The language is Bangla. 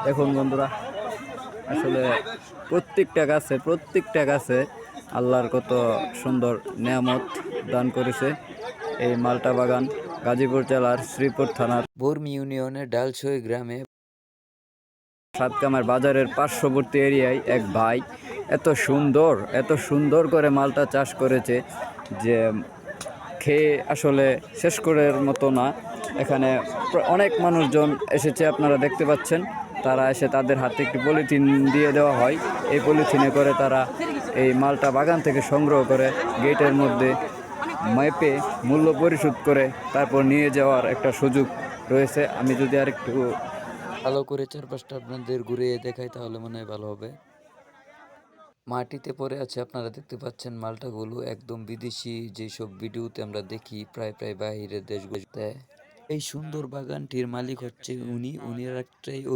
দেখুন বন্ধুরা, আসলে প্রত্যেকটা গাছে আল্লাহর কত সুন্দর নেয়ামত দান করেছে। এই মালটা বাগান গাজীপুর জেলার শ্রীপুর থানার বর্মি ইউনিয়নের ডালসই গ্রামে সাতকামার বাজারের পার্শ্ববর্তী এরিয়ায় এক ভাই এত সুন্দর করে মালটা চাষ করেছে যে খেয়ে আসলে শেষ করার মতো না। এখানে অনেক মানুষজন এসেছে, আপনারা দেখতে পাচ্ছেন। তারা এসে তাদের হাতে একটি পলিথিন দিয়ে দেওয়া হয়। এই পলিথিনে করে তারা এই মালটা বাগান থেকে সংগ্রহ করে গেটের মধ্যে মেপে মূল্য পরিশোধ করে তারপর নিয়ে যাওয়ার একটা সুযোগ রয়েছে। আমি যদি আর একটু ভালো করে চারপাশটা আপনাদের ঘুরিয়ে দেখাই তাহলে মনে হয় ভালো হবে। মাটিতে পড়ে আছে, আপনারা দেখতে পাচ্ছেন মালটাগুলো একদম বিদেশি যেসব ভিডিওতে আমরা দেখি প্রায় বাইরের দেশগুলোতে। এই সুন্দর বাগানটির মালিক হচ্ছে উনি একটাই